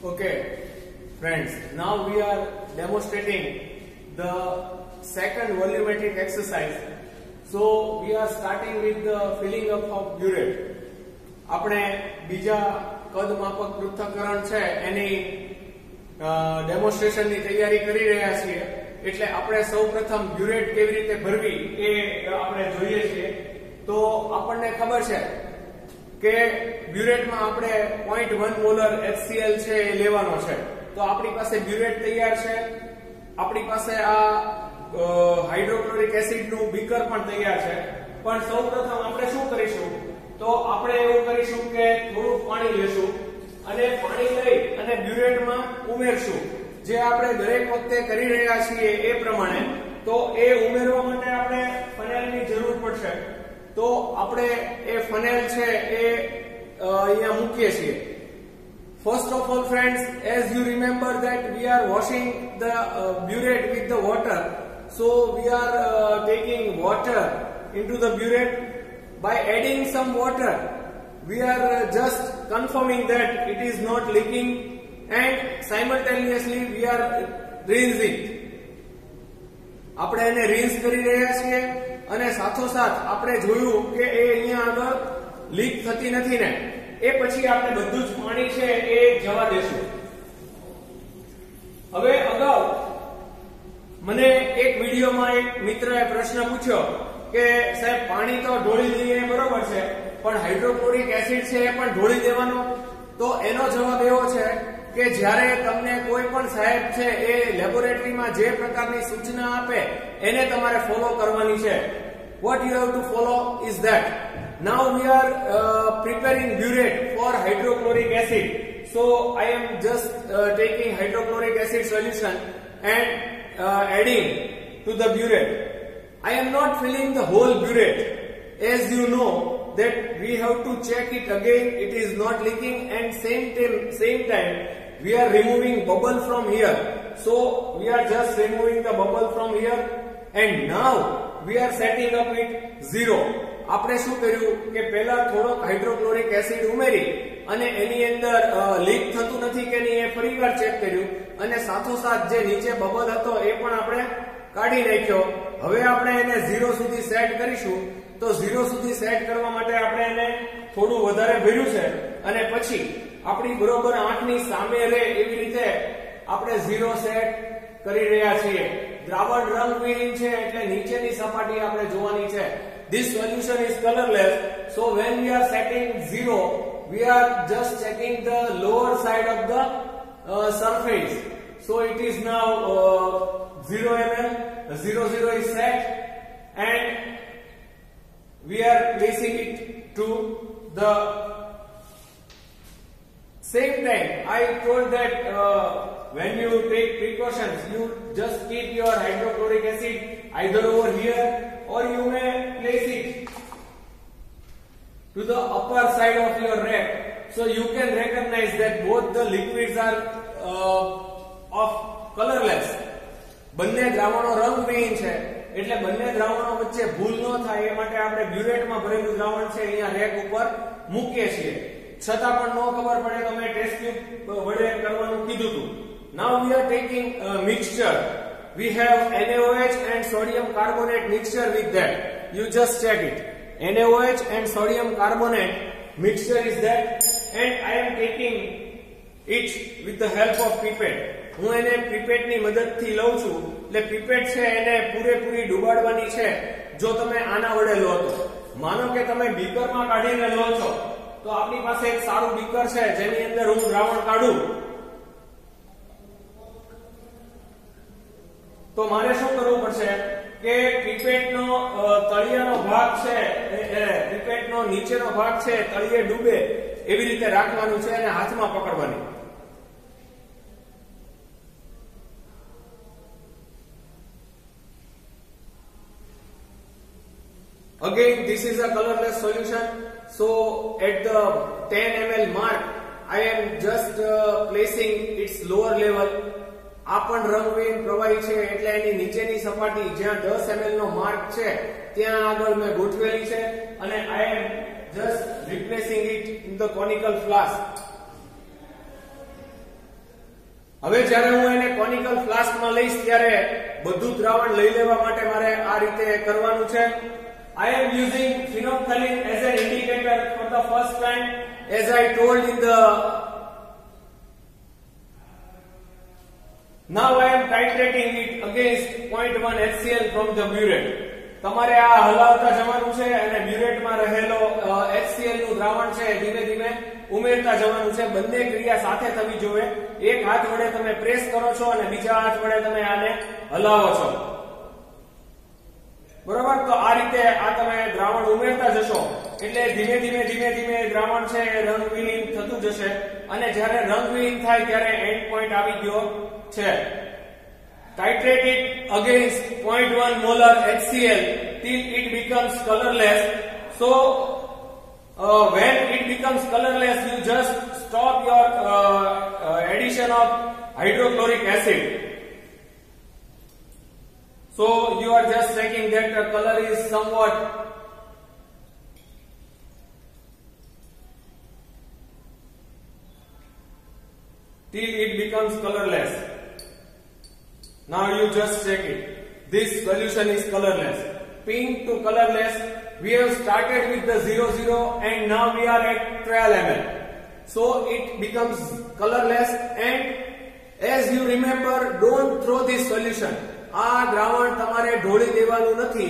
Okay, friends, now we are demonstrating the second volumetric exercise. So we are starting with the filling up of burette. આપણે બીજા કદ માપક પૃથ્થકરણ છે એની ડેમોન્સ્ટ્રેશનની તૈયારી કરી રહ્યા છીએ. એટલે આપણે સૌપ્રથમ burette કેવી રીતે ભરવી એ આપણે જોઈએ છીએ. તો આપણને ખબર છે કે બ્યુરેટમાં આપણે 0.1 મોલર HCl છે એ લેવાનો છે. તો આપણી પાસે બ્યુરેટ તૈયાર છે, આપણી પાસે આ હાઇડ્રોક્લોરિક એસિડનું બીકર પણ તૈયાર છે. પણ સૌપ્રથમ આપણે શું કરીશું, તો આપણે એવું કરીશું કે થોડું પાણી લેશું અને પાણી લઈ અને બ્યુરેટમાં ઉમેરશું, જે આપણે દરેક વખતે કરી રહ્યા છીએ એ પ્રમાણે. તો એ ઉમેરવા માટે આપણે ફનેલની જરૂર પડશે. તો આપણે એ ફનેલ છે એ અહીંયા મૂકીએ છીએ. First of all, friends, as you remember that we are washing the burette with the water, so we are taking water into the burette. By adding some water, we are just confirming that it is not leaking, and simultaneously we are rinsing. આપણે એને rinse કરી રહ્યા છીએ અને સાથોસાથ આપણે જોયું કે એ અહીંયા આગળ લીક થતી નથી ને, એ પછી આપણે બધું જ પાણી છે એ જવા દેશું. હવે અગાઉ મને એક વિડિયોમાં એક મિત્રએ પ્રશ્ન પૂછ્યો કે સાહેબ પાણી તો ઢોળી દઈએ બરોબર છે, પણ હાઇડ્રોક્લોરિક એસિડ છે એ પણ ઢોળી દેવાનો? તો એનો જવાબ એવો છે કે જ્યારે તમને કોઈ પણ સાહેબ છે એ લેબોરેટરીમાં જે પ્રકારની સૂચના આપે એને તમારે ફોલો કરવાની છે. What you have to follow is that now we are preparing burette for hydrochloric acid. So I am just taking hydrochloric acid solution and adding to the burette. I am not filling the whole burette. As you know that we have to check it again, it is not leaking, and same time we are removing bubble from here. So we are just removing the bubble from here, and now we are setting up it 0. આપણે શું કર્યું કે પહેલા થોડોક hydrochloric acid ઉમેરી અને એની અંદર leak થતું નથી કે નહીં એ ફરીવાર ચેક કર્યું, અને સાથોસાથ જે નીચે બબલ હતો એ પણ આપણે કાઢી નાખ્યો. હવે આપણે એને 0 સુધી સેટ કરીશું. તો 0 સુધી સેટ કરવા માટે આપણે એને થોડું વધારે ભર્યું છે અને પછી આપણી બરોબર આંખની સામે રહે એવી રીતે આપણે 0 સેટ કરી રહ્યા છીએ. દ્રાવણ રંગવિહીન છે એટલે નીચેની સપાટી આપણે જોવાની છે. This solution is colorless, so when we are setting 0, we are just checking the lower side of the surface. So it is now 0 ml, 0 is set, and we are placing it to the same time. I told that when you take precautions, you just keep your hydrochloric acid either over here or you may place it to the upper side of your rack, so you can recognize that both the liquids are of colorless. બંને દ્રાવણો રંગવિહીન છે એટલે બંને દ્રાવણો વચ્ચે ભૂલ ન થાય એ માટે આપણે બ્યુરેટમાં ભરેલું દ્રાવણ છે અહીંયા રેક ઉપર મૂકીએ છીએ. છતાં પણ ન ખબર પડે તો મેં ટેસ્ટ ટ્યુબ વડે કરવાનું કીધું હતું. Now we are taking a mixture. We have NaOH and sodium carbonate mixture with that. You just check it. NaOH and sodium carbonate mixture is that, and I am taking it with the help of pipette. હું એને pipette ની મદદથી લઉં છું. એટલે pipette છે એને પૂરેપૂરી ડુબાડવાની છે. જો તમે આના વડે લો તો માનો કે તમે બીકરમાં કાઢીને લો છો, તો આપણી પાસે એક સારું બીકર છે જેની અંદર હું દ્રાવણ કાઢું. તો મારે શું કરવું પડશે કે પીપેટનો તળિયાનો ભાગ છે, પીપેટનો નીચેનો ભાગ છે તળિયે ડૂબે એવી રીતે રાખવાનું છે અને હાથમાં પકડવાની. Again, this is a colorless solution. So at the 10 ml mark, I am just placing its lower level. આ પણ રંગવિહીન પ્રવાહી છે એટલે એની નીચેની સપાટી જ્યાં 10 ml નો માર્ક છે ત્યાં આગળ મેં ગોઠવેલી છે, અને I am just replacing it in the conical flask. હવે જ્યારે હું એને કોનિકલ ફ્લાસ્કમાં લઈશ ત્યારે બધું દ્રાવણ લઈ લેવા માટે મારે આ રીતે કરવાનું છે. I am using phenolphthalein as an indicator for the first time, as I told in the. Now I am titrating it against 0.1 HCl from the burette. તમારે આ હલાવતા જવાનું છે અને બ્યુરેટમાં રહેલો HCl નું દ્રાવણ છે ધીમે ધીમે ઉમેરતા જવાનું છે. બંને ક્રિયા સાથે થવી જોઈએ. એક હાથ વડે તમે પ્રેસ કરો છો અને બીજા હાથ વડે તમે આને હલાવો છો. બરાબર, તો આ રીતે આ તમે દ્રાવણ ઉમેરતા જશો એટલે ધીમે ધીમે ધીમે ધીમે દ્રાવણ છે રંગવિહીન થતું જશે અને જ્યારે રંગવિહીન થાય ત્યારે એન્ડ પોઈન્ટ આવી ગયો છે. Titrate it against 0.1 molar HCl till it becomes colorless. So when it becomes colorless, you just stop your addition of hydrochloric acid. So you are just checking that the color is somewhat till it becomes colorless. Now you just check it. This solution is colorless. Pink to colorless. We have started with the 00 and now we are at 12 ml. So it becomes colorless, and as you remember, don't throw this solution. આ દ્રાવણ તમારે ઢોળી દેવાનું નથી.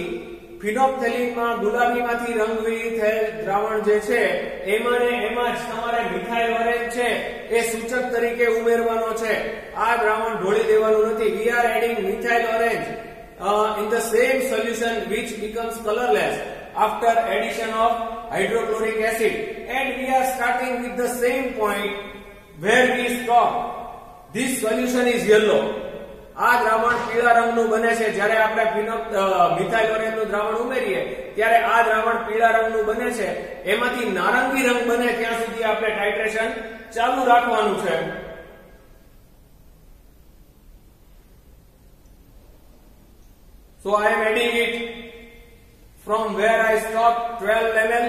ફિનોપ્થેલિનમાં ગુલાબીમાંથી રંગવિહીન થયેલ દ્રાવણ જે છે એમાં ને એમાં જ તમારે મિથાઇલ ઓરેન્જ છે એ સૂચક તરીકે ઉમેરવાનો છે. આ દ્રાવણ ઢોળી દેવાનું નથી. We are adding methyl orange in the same solution which becomes colorless after addition of hydrochloric acid, and we are starting with the same point where we stop. This solution is yellow. આ દ્રાવણ પીળા રંગનું બને છે. જ્યારે આપણે methyl ઓરેન્જનું દ્રાવણ ઉમેરીએ ત્યારે આ દ્રાવણ પીળા રંગનું બને છે. એમાંથી નારંગી રંગ બને ત્યાં સુધી આપણે ટાઇટ્રેશન ચાલુ રાખવાનું છે. So I am adding it from where I stopped, 12 ml.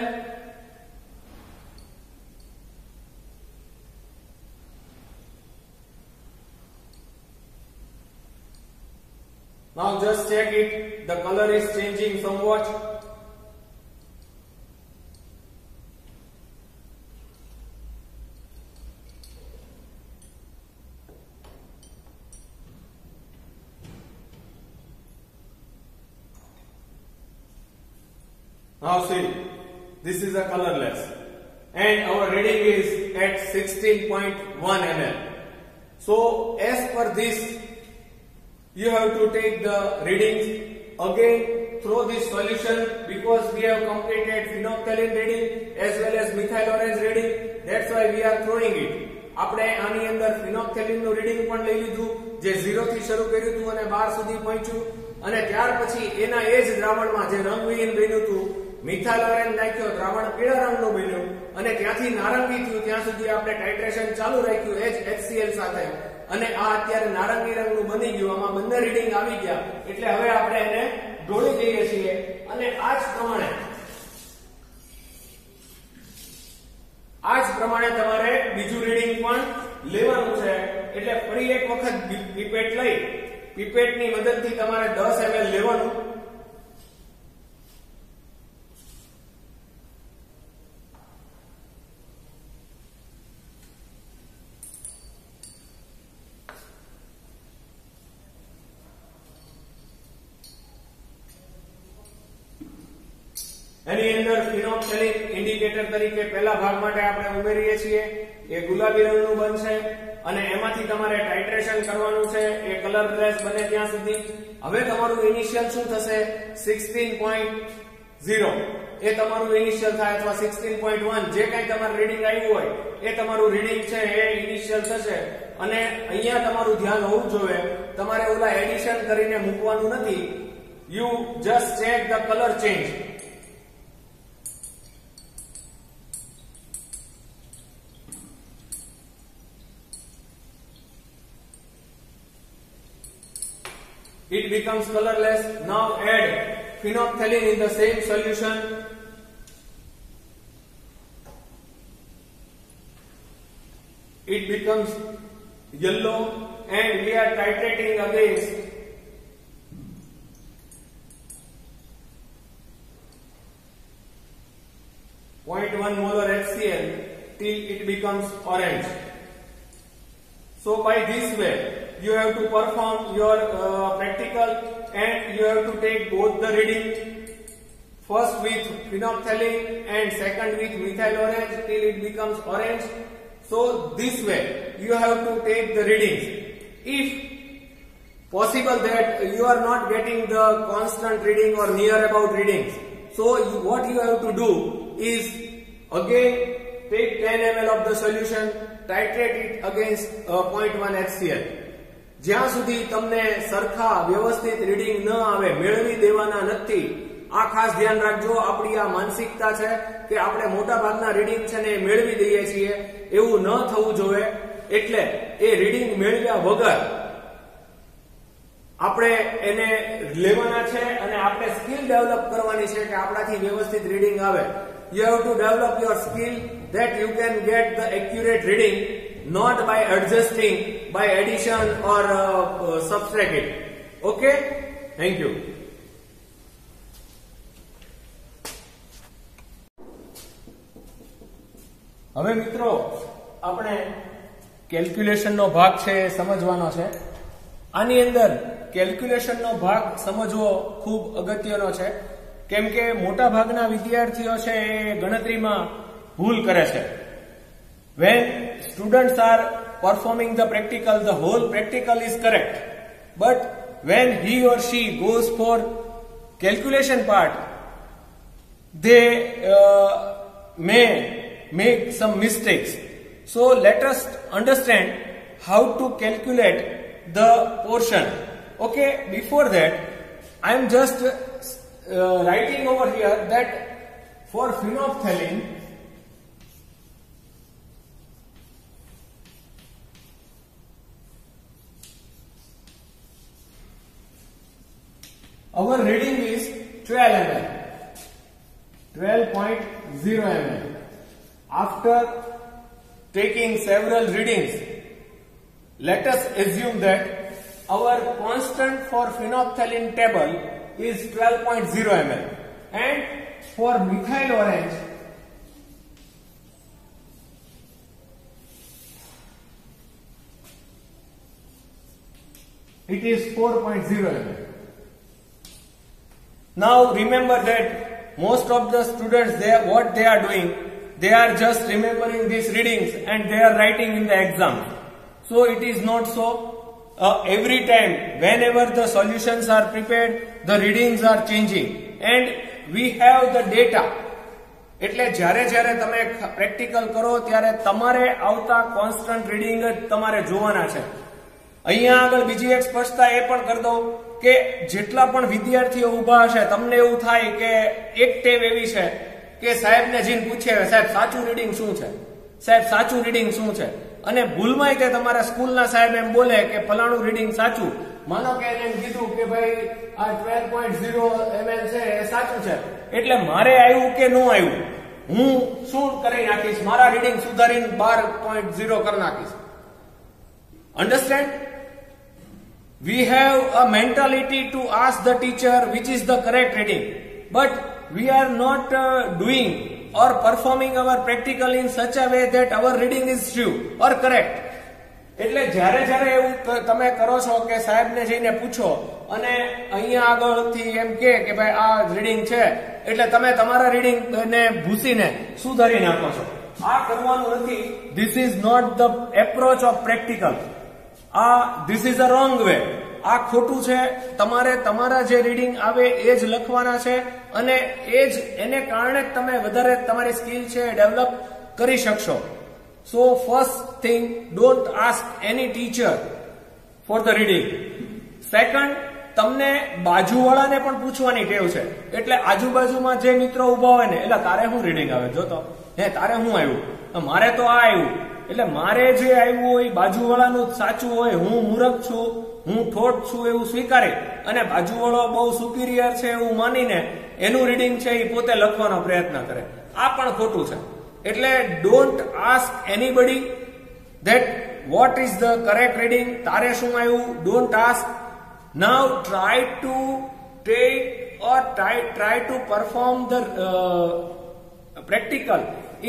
Now just check it. The color is changing somewhat. Now see, this is a colorless and our reading is at 16.1 ml. So as per this, you have to take the readings again, throw this solution, because we have completed phenolphthalein reading as well as methyl orange reading. That's why we are throwing it. આપણે આની અંદર phenolphthalein નું reading પણ લઈ લીધું જે 0 થી શરૂ કર્યું હતું અને 12 સુધી પહોંચ્યું, અને ત્યાર પછી એના એ જ દ્રાવણમાં જે રંગવિહીન બન્યું હતું મિથાઇલ ઓરેન્જ નાખ્યો, દ્રાવણ પીળા રંગનું બન્યું અને ત્યાંથી નારંગી થયું ત્યાં સુધી આપણે ટાઇટ્રેશન ચાલુ રાખ્યું HCl સાથે, અને આ અત્યારે નારંગી રંગનું બની ગયું. આમાં બંને રીડિંગ આવી ગયા એટલે હવે આપણે એને ઢોળી દઈએ છીએ અને આ જ પ્રમાણે તમારે બીજું રીડિંગ પણ લેવાનું છે. એટલે ફરી એક વખત પીપેટ લઈ પીપેટની મદદથી તમારે 10 ml લેવાનું. એની અંદર ફિનોપ્થેલિન ઇન્ડિકેટર તરીકે પહેલા ભાગ માટે આપણે ઉમેરીએ છીએ. એ ગુલાબી રંગનું બનશે અને એમાંથી તમારે ટાઇટ્રેશન કરવાનું છે એ કલરલેસ બને ત્યાં સુધી. હવે તમારું ઇનિશિયલ શું થશે? 16.0 એ તમારું ઇનિશિયલ થાય, અથવા 16.1 જે કંઈ તમારું રીડિંગ આવ્યું હોય એ તમારું રીડિંગ છે એ ઇનિશિયલ થશે. અને અહીંયા તમારું ધ્યાન હોવું જોઈએ, તમારે ઓલા એડિશન કરીને મૂકવાનું નથી. You just check the colour change. It becomes colorless. Now add phenolphthalein in the same solution. It becomes yellow. and we are titrating against 0.1 molar HCl till it becomes orange. So by this way you have to perform your practical, and you have to take both the reading, first with phenolphthalein and second with methyl orange till it becomes orange. So this way you have to take the readings. If possible that you are not getting the constant reading or near about readings, so what you have to do is again take 10 ml of the solution, titrate it against 0.1 HCl. જ્યાં સુધી તમને સરખા વ્યવસ્થિત reading ન આવે, મેળવી દેવાના નથી. આ ખાસ ધ્યાન રાખજો. આપણી આ માનસિકતા છે કે આપણે મોટા ભાગના રીડિંગ છે ને મેળવી દઈએ છીએ, એવું ન થવું જોઈએ. એટલે એ રીડિંગ મેળવ્યા વગર આપણે એને લેવાના છે અને આપણે સ્કિલ ડેવલપ કરવાની છે કે આપણાથી વ્યવસ્થિત રીડિંગ આવે. You have to develop your skill that you can get the accurate reading, not by adjusting, by addition or subtracting. Okay? Thank you. હવે મિત્રો આપણે કેલ્ક્યુલેશન નો ભાગ છે સમજવાનો છે. આની અંદર કેલ્ક્યુલેશન નો ભાગ સમજવો ખૂબ અગત્યનો છે, કેમ કે મોટા ભાગના વિદ્યાર્થીઓ છે એ ગણતરીમાં ભૂલ કરે છે. When students are performing the practical, the whole practical is correct, but when he or she goes for calculation part, they may make some mistakes. So let us understand how to calculate the portion. Okay, before that I am just writing over here that for phenolphthalein our reading is 12 ml, 12.0 ml. After taking several readings, let us assume that our constant for phenolphthalein table is 12.0 ml, and for methyl orange it is 4.0 ml. Now remember that most of the students, what they are doing, they are just remembering these readings and they are writing in the exam. So it is not so. Every time whenever the solutions are prepared, the readings are changing and we have the data. એટલે જ્યારે જ્યારે તમે practical કરો ત્યારે તમારે આવતા constant reading જ તમારે જોવાના છે. અહીંયા આગળ બીજી એક સ્પષ્ટતા એ પણ કરી દઉં કે જેટલા પણ વિદ્યાર્થીઓ ઊભા હશે, તમને એવું થાય કે એક ટેવ એવી છે કે સાહેબને જઈને પૂછે, સાહેબ સાચું રીડિંગ શું છે, સાહેબ સાચું રીડિંગ શું છે, અને ભૂલમાંય તે તમારા સ્કૂલના સાહેબ એમ બોલે કે ફલાણું રીડિંગ સાચું. માનો કે એને એમ કીધું કે ભાઈ આ 12.0 ml છે એ સાચું છે, એટલે મારે આવ્યું કે ન આવ્યું, હું શું કરી નાખીશ, મારા રીડિંગ સુધારીને 12.0 કરી નાખીશ. Understand? We have a mentality to ask the teacher which is the correct reading, but we are not doing or performing our practical in such a way that our reading is true or correct. એટલે જ્યારે જ્યારે એવું તમે કરો છો કે સાહેબને જઈને પૂછો અને અહીંયા આગળથી એમ કે ભાઈ આ રીડિંગ છે, એટલે તમે તમારા રીડિંગ ને ભૂસીને સુધારી નાખો છો. આ કરવાનું નથી. This is not the approach of practical. This is a wrong way. આ ખોટું છે. તમારે તમારા જે રીડિંગ આવે એ જ લખવાના છે અને એ જ એને કારણે જ તમે વધારે તમારી સ્કિલ છે ડેવલપ કરી શકશો. So first thing, don't ask any teacher for the reading. Second, તમને બાજુવાળાને પણ પૂછવાની ટેવ છે. એટલે આજુબાજુમાં જે મિત્રો ઉભા હોય ને, એટલે તારે શું રીડિંગ આવે જોતો, હે તારે શું આવ્યું, મારે તો આ આવ્યું, એટલે મારે જે આવ્યું હોય બાજુવાળાનું સાચું હોય, હું મૂર્ખ છું, હું ઠોઠ છું એવું સ્વીકારી અને બાજુવાળો બહુ સુપીરિયર છે એવું માનીને એનું રીડિંગ છે એ પોતે લખવાનો પ્રયત્ન કરે. આ પણ ખોટું છે. એટલે don't ask anybody that what is the correct reading. તારે શું આવ્યું? Don't ask. Now try to take or try to perform the practical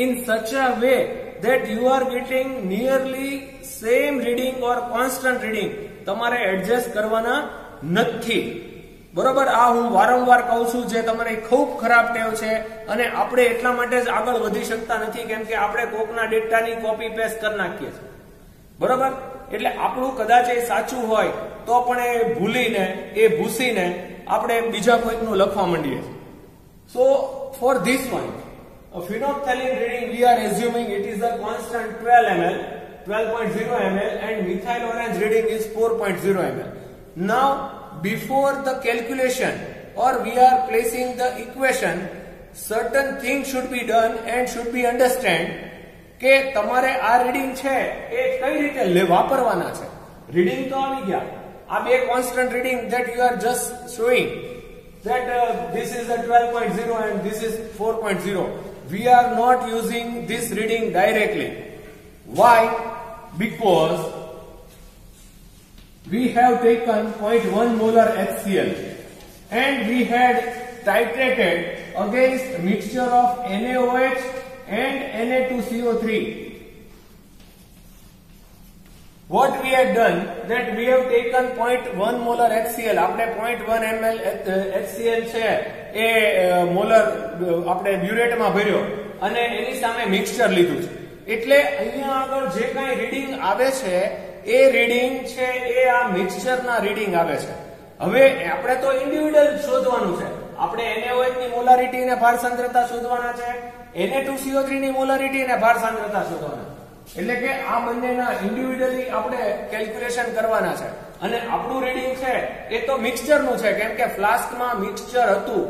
in such a way that you are getting nearly same reading or constant reading. તમારે adjust કરવાના નથી. બરોબર? આ હું વારંવાર કહું છું, જે તમારી ખૂબ ખરાબ ટેવ છે અને આપણે એટલા માટે જ આગળ વધી શકતા નથી કેમ કે આપણે કોકના ડેટાની કોપી પેસ્ટ કરી નાખીએ છીએ. બરોબર? એટલે આપણું કદાચ એ સાચું હોય તો પણ એ ભૂલીને એ ભૂસીને આપણે બીજા કોઈકનું લખવા માંડીએ છીએ. So for this one phenolphthalein reading we are assuming it is a constant 12 ml, 12.0 ml, and methyl orange reading is 4.0 ml. Now before the calculation or we are placing the equation, certain things should be done and should be understand કે તમારે આ reading છે એ કઈ રીતે વાપરવાના છે. Reading તો આવી ગયા, આ બે constant reading that you are just showing that this is a 12.0 and this is 4.0. We are not using this reading directly. Why? Because we have taken 0.1 molar HCl and we had titrated against mixture of NaOH and Na2CO3. What we have done that we have taken 0.1 molar HCl. આપણે 0.1 ml HCl છે એ molar આપણે બ્યુરેટમાં ભર્યો અને એની સામે mixture લીધું છે. એટલે અહીંયા આગળ જે કાંઈ રીડિંગ આવે છે એ રીડિંગ છે એ આ મિક્સચરના રીડિંગ આવે છે. હવે આપણે તો ઇન્ડિવિડ્યુઅલ શોધવાનું છે. આપણે NaOH ની મોલારિટી અને ભાર સાંદ્રતા શોધવાના છે, Na2CO3 ની મોલારિટી અને ભાર સાંદ્રતા શોધવાના. એટલે કે આ બંનેના ઇન્ડિવિડ્યુઅલી આપણે કેલ્ક્યુલેશન કરવાના છે. અને આપણું રીડિંગ છે એ તો મિક્સચરનું છે કેમ કે ફ્લાસ્કમાં મિક્સચર હતું.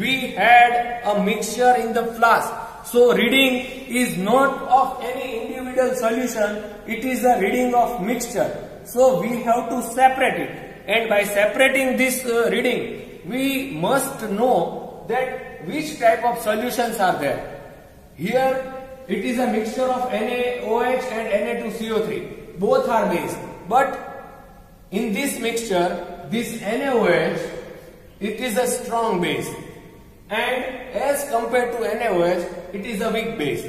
We had a mixture in the flask. So reading is not of any individual solution, it is a reading of mixture. So we have to separate it, and by separating this reading we must know that which type of solutions are there. Here it is a mixture of NaOH and Na2CO3. Both are base, but in this mixture this NaOH, it is a strong base, and as compared to NaOH it is a weak base.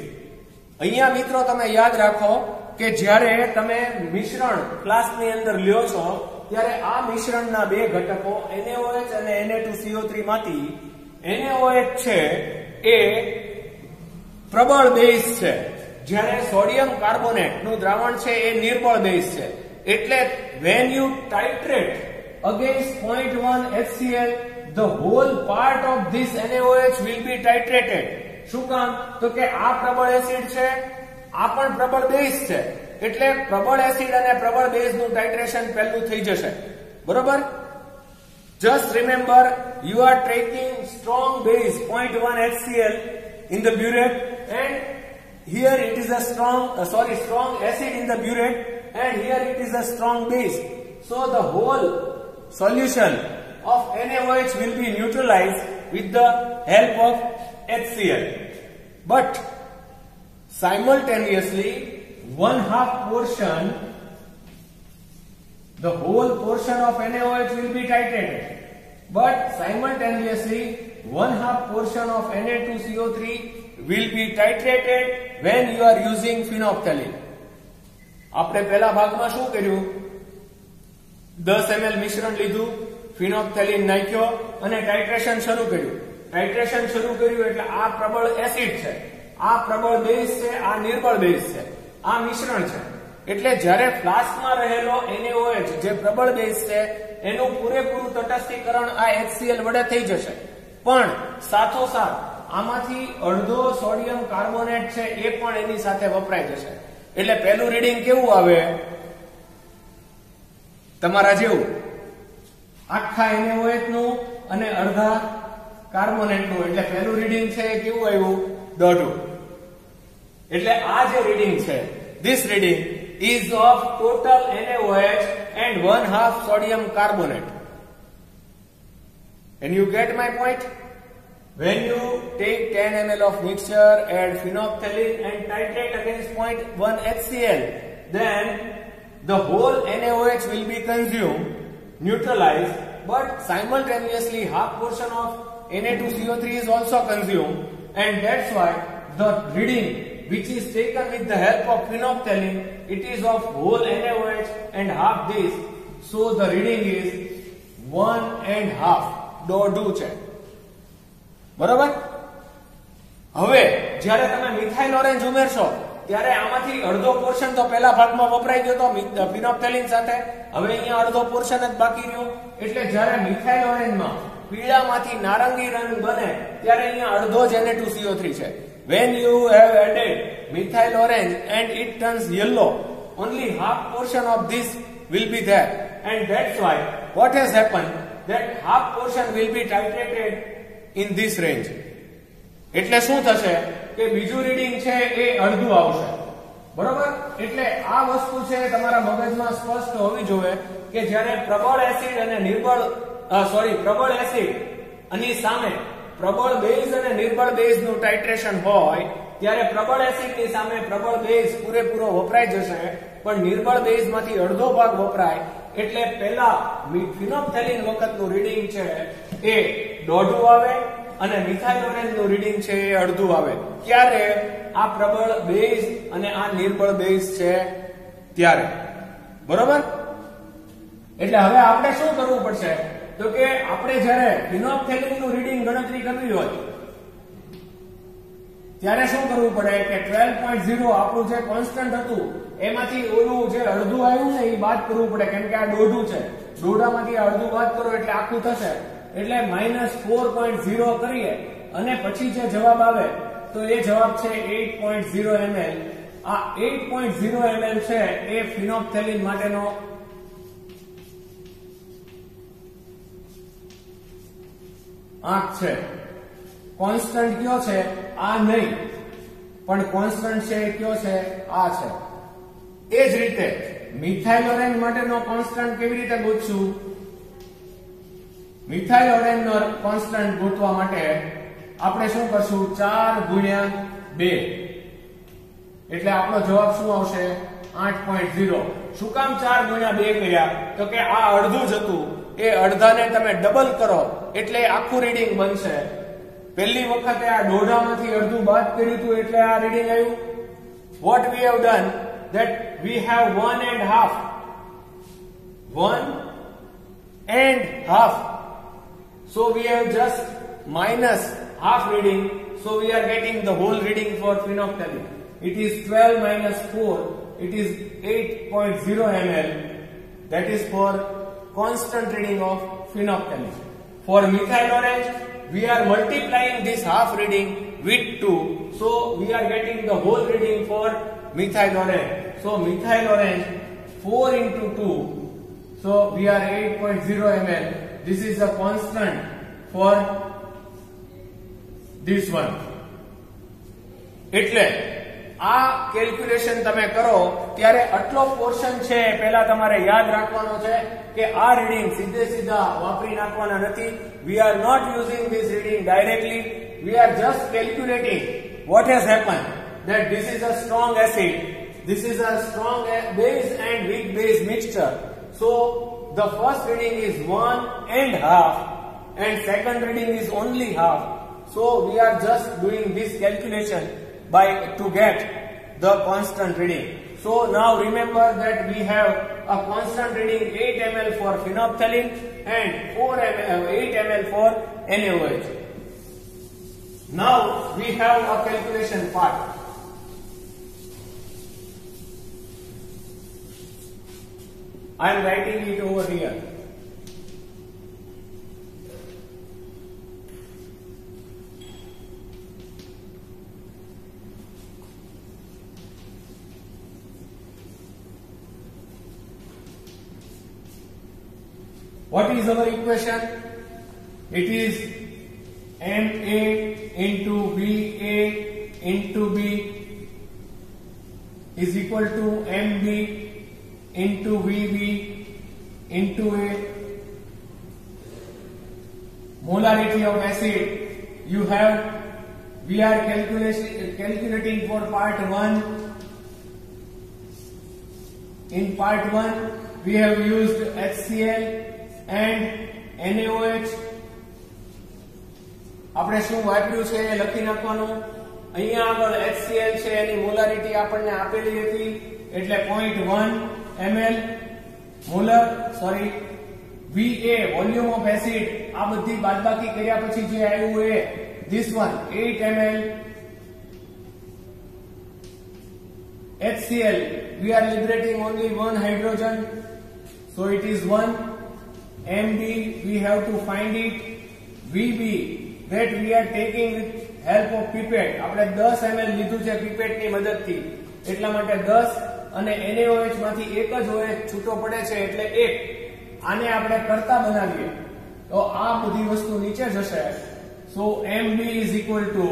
અહીંયા મિત્રો તમે યાદ રાખો કે જ્યારે તમે મિશ્રણ ફ્લાસ્કની અંદર લ્યો છો ત્યારે આ મિશ્રણના બે ઘટકો NaOH અને Na2CO3 માંથી NaOH છે એ પ્રબળ બેઝ છે, જ્યારે સોડિયમ કાર્બોનેટ નું દ્રાવણ છે એ નિર્બળ બેઝ છે. એટલે when you titrate against 0.1 HCl, the whole part of this NaOH will be titrated. શું કામ? તો કે આ પ્રબળ એસિડ છે, આ પણ પ્રબળ બેઝ છે, એટલે પ્રબળ એસિડ અને પ્રબળ બેઝ નું ટાઇટ્રેશન પહેલું થઈ જશે. બરોબર? Just remember, you are taking strong base 0.1 HCl in the burette, and here it is a strong acid in the burette, and here it is a strong base. So the whole solution of NaOH will be neutralized with the help of HCl. But simultaneously 1/2 portion, the whole portion of NaOH will be titrated, but simultaneously 1/2 portion of Na2CO3 will be titrated when you are using phenolphthalein. આપણે પહેલા ભાગમાં શું કર્યું? 10 ml મિશ્રણ લીધું, phenolphthalein નાખ્યો અને titration શરૂ કર્યું. ટાઇટ્રેશન શરૂ કર્યું એટલે આ પ્રબળ એસિડ છે, આ પ્રબળ બેઝ છે, આ નિર્બળ બેઝ છે, આ મિશ્રણ છે. એટલે જ્યારે ફ્લાસ્કમાં રહેલો NaOH જે પ્રબળ બેઝ છે એનું પૂરેપૂરું તટસ્થીકરણ આ HCl વડે થઈ જશે. પણ સાથોસાથ આમાંથી અડધો સોડિયમ કાર્બોનેટ છે એ પણ એની સાથે વપરાઈ જશે. એટલે પહેલું રીડિંગ કેવું આવે? તમારા જેવું, આખા NaOH નું અને અડધા કાર્બોનેટ નું. એટલે પહેલું રીડિંગ છે એ કેવું આવ્યું? દોઢું. એટલે આ જે રીડિંગ છે, this reading is of total NaOH and 1/2 sodium carbonate. Can you get my point? When you take 10 ml of mixture, add phenolphthalein and titrate against 0.1 HCl, then the whole NaOH will be consumed, neutralized, but simultaneously half portion of Na2CO3 is also consumed, and that's why the reading which is taken with the help of phenolphthalein, it is of whole NaOH and half this. So the reading is 1.5 દોઢું છે. બરોબર? હવે જ્યારે તમે methyl orange ઉમેરશો ત્યારે આમાંથી અડધો portion તો પહેલા ભાગમાં વપરાઈ ગયો તો ફિનોપ્થેલિન સાથે, હવે અહીંયા અડધો પોર્શન જ બાકી રહ્યો. એટલે જ્યારે મિથાઇલ ઓરેન્જમાં પીળામાંથી નારંગી રંગ બને ત્યારે અહીંયા અડધો જ Na2CO3 છે. When you have added methyl orange and it turns yellow, only half portion of this will be there, and that's why what has happened, that half portion will be titrated in this range. એટલે શું થશે કે બીજું reading છે એ અડધું આવશે. બરોબર? એટલે આ વસ્તુ છે તમારા મગજમાં સ્પષ્ટ હોવી જોઈએ કે જ્યારે પ્રબળ એસિડ અને પ્રબળ એસિડ અને સામે પ્રબળ બેઝ અને નિર્બળ બેઝ નું ટાઇટ્રેશન હોય ત્યારે પ્રબળ એસિડ ની સામે પ્રબળ બેઝ પૂરેપૂરો વપરાઈ જશે, પણ નિર્બળ બેઝ માંથી અડધો ભાગ વપરાય. એટલે પહેલા ફિનોપ્થેલિન વખતનું રીડિંગ છે એ દોઢું આવે અને મિથાઇલ ઓરેન્જ નું રીડિંગ છે એ અડધું આવે. ક્યારે? આ પ્રબળ બેઝ અને આ નિર્બળ બેઝ છે ત્યારે. બરોબર? એટલે હવે આપણે શું કરવું પડશે તો કે આપણે જ્યારે ફિનોપ્થેલિન નું રીડિંગ ગણતરી કરવી હોય ત્યારે શું કરવું પડે કે 12.0 આપણું જે કોન્સ્ટન્ટ હતું એમાંથી ઓલું જે અડધું આવ્યું ને એ બાદ કરવું પડે, કેમ કે આ દોઢું છે. દોઢામાંથી અડધું બાદ કરો એટલે આખું થશે. એટલે -4.0 કરીએ અને પછી જે જવાબ આવે તો એ જવાબ છે 8.0 ml. આ 8.0 ml છે એ ફિનોપ્થેલિન માટેનો આંક છે. કોન્સ્ટન્ટ કયો છે? આ નહીં, પણ કોન્સ્ટન્ટ છે કયો છે? આ છે. એ જ રીતે મિથાઇલ ઓરેન્જ માટેનો કોન્સ્ટન્ટ કેવી રીતે ગોતશું? મિથાઇલ ઓરેન્જ નો કોન્સ્ટન્ટ ગોતવા માટે આપણે શું કરશું? 4/2. એટલે આપણો જવાબ શું આવશે? 8.0. શું કામ 4/2 કર્યા? તો કે આ અડધું જ હતું, એ અડધાને તમે ડબલ કરો એટલે આખું રીડિંગ બનશે. પહેલી વખતે આ દોઢામાંથી અડધું બાદ કર્યું હતું એટલે આ રીડિંગ આવ્યું. What we have done, that we have 1.5. So we have just minus half reading. So we are getting the whole reading for phenolphthalein. It is 12 minus 4. It is 8.0 ml. That is for constant reading of phenolphthalein. For methyl orange, we are multiplying this half reading with 2. So we are getting the whole reading for methyl orange. So methyl orange 4 into 2. So we are 8.0 ml. This is a constant for this one. એટલે આ calculation તમે કરો ત્યારે આટલો portion છે પહેલા તમારે યાદ રાખવાનો છે કે આ રીડિંગ સીધે સીધા વાપરી નાખવાના નથી. We are not using this reading directly. We are just calculating what has happened, that this is a strong acid, this is a strong base and weak base mixture. So the first reading is 1.5 and second reading is only half. So we are just doing this calculation to get the constant reading. So now remember that we have a constant reading 8 ml for phenolphthalein and 8 ml for NaOH. Now we have a calculation part. I am writing it over here. What is our equation? It is Ma into Va into B is equal to Mb into Vb into A. Molarity of acid you have, we are calculating for part 1 In part 1 we have used HCl and NaOH. આપણે શું વાપર્યું છે એ લખી નાખવાનું. અહીંયા આગળ HCl છે એની molarity આપણને આપેલી હતી એટલે 0.1 ml molar VA volume of acid આ બધી બાદબાકી કર્યા પછી જે આવ્યું એ this one 8 ml HCl we are liberating only one hydrogen so it is 1 MB we have to find it VB that we are taking with help of pipette આપણે 10 ml લીધું છે pipette ની મદદથી એટલા માટે 10 અને NaOH માંથી એક જ OH છૂટો પડે છે એટલે 1 આને આપણે કરતા બનાવીએ તો આ બધી વસ્તુ નીચે જશે so MB is equal to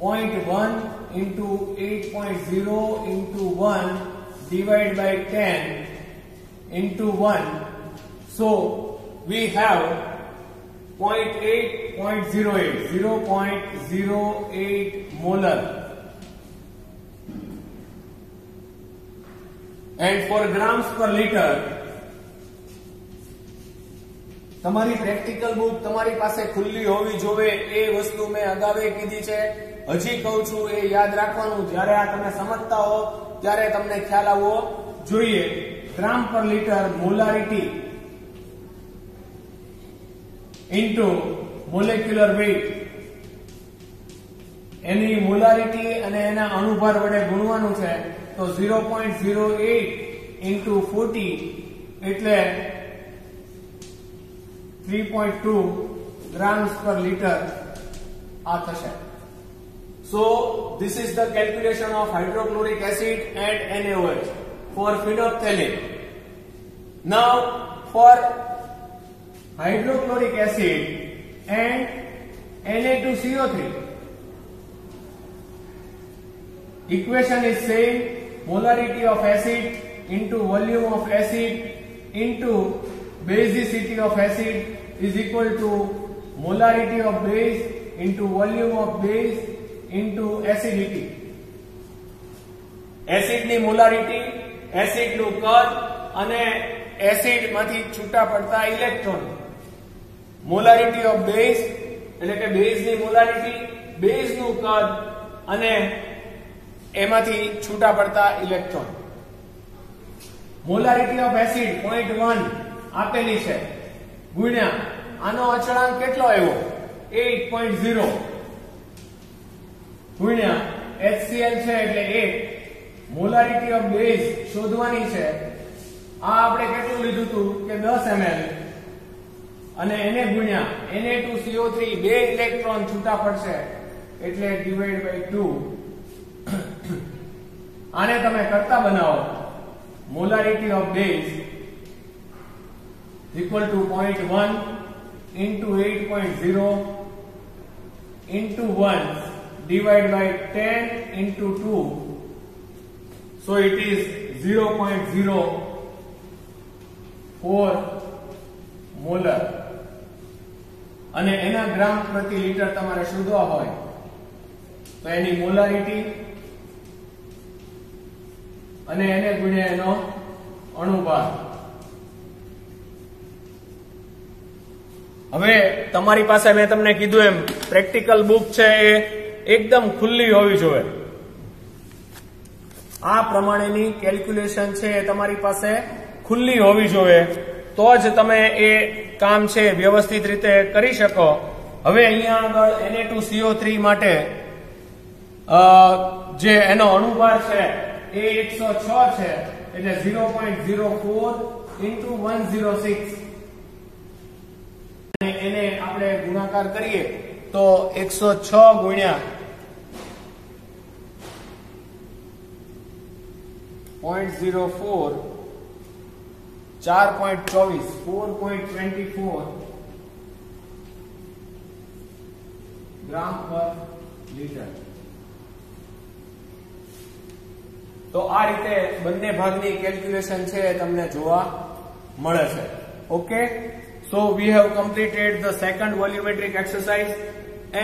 0.1 into 8.0 into 1 divided by 10 into 1 so we have 0.08 molar and for grams per liter તમારી પ્રેક્ટિકલ બુક તમારી પાસે ખુલ્લી હોવી જોઈએ એ વસ્તુ મેં અગાઉ કીધી છે હજી કહું છું એ યાદ રાખવાનું જ્યારે આ તમે સમજતા હો ત્યારે તમને ખ્યાલ આવવો જોઈએ gram per litre molarity into molecular weight એની મોલારિટી અને એના અણુભાર વડે ગુણવાનું છે તો 0.08 ઇન્ટુ 40 એટલે 3.2 grams per liter આ થશે. So this is the calculation of hydrochloric acid and NaOH for phenolphthalein. Now for hydrochloric acid and Na2CO3 equation is same molarity of acid into volume of acid into basicity of acid is equal to molarity of base into volume of base into acidity. Acid ની molarity acid નું કદ અને acid માંથી છૂટા પડતા electron molarity of base એટલે કે base ની મોલારિટી બેઝ નું કદ અને એમાંથી છૂટા પડતા ઇલેક્ટ્રોન મોલારિટી ઓફ એસિડ 0.1 આપેલી છે ગુણ્યા આનો અચળાંક કેટલો આવ્યો 8.0 ગુણ્યા HCl છે એટલે 1 મોલારિટી ઓફ બેઝ શોધવાની છે આ આપણે કેટલું લીધું હતું કે 10 ml અને એને ગુણ્યા Na2CO3 બે ઇલેક્ટ્રોન છૂટા પડશે એટલે ડિવાઇડ બાય 2 આને તમે કરતા બનાવો molarity of base equal to 0.1 into 8.0 into 1 divided by 10 into 2 so it is 0.04 molar અને એના ગ્રામ પ્રતિ લીટર તમારે શોધવા હોય તો એની મોલારિટી અને એને ગુણ્યા એનો અણુભાર હવે તમારી પાસે મેં તમને કીધું એમ પ્રેક્ટિકલ બુક છે એ એકદમ ખુલ્લી હોવી જોઈએ આ પ્રમાણેની કેલ્ક્યુલેશન છે એ તમારી પાસે ખુલ્લી હોવી જોઈએ તો જ તમે એ કામ છે વ્યવસ્થિત રીતે કરી શકો હવે અહીંયા આગળ Na2CO3 માટે જે એનો અણુભાર છે એ 106 છે એટલે 0.04 into 106 અને એને આપણે ગુણાકાર કરીએ તો 106 ગુણ્યા 0.04 4.24 4.24 ગ્રામ પર લીટર તો આ રીતે બંને ભાગની કેલ્ક્યુલેશન છે તમને જોવા મળે છે okay so we have completed the second volumetric exercise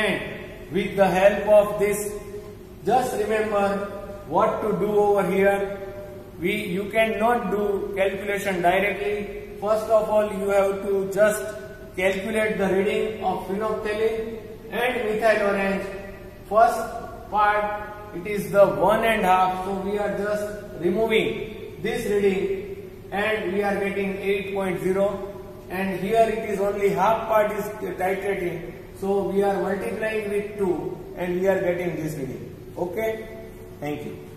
and with the help of this just remember what to do over here you cannot do calculation directly. First of all, you have to just calculate the reading of phenolphthalein and methyl orange. First part, it is the 1.5, so we are just removing this reading and we are getting 8.0, and here it is only half part is titrating, so we are multiplying with 2 and we are getting this reading. Okay, thank you.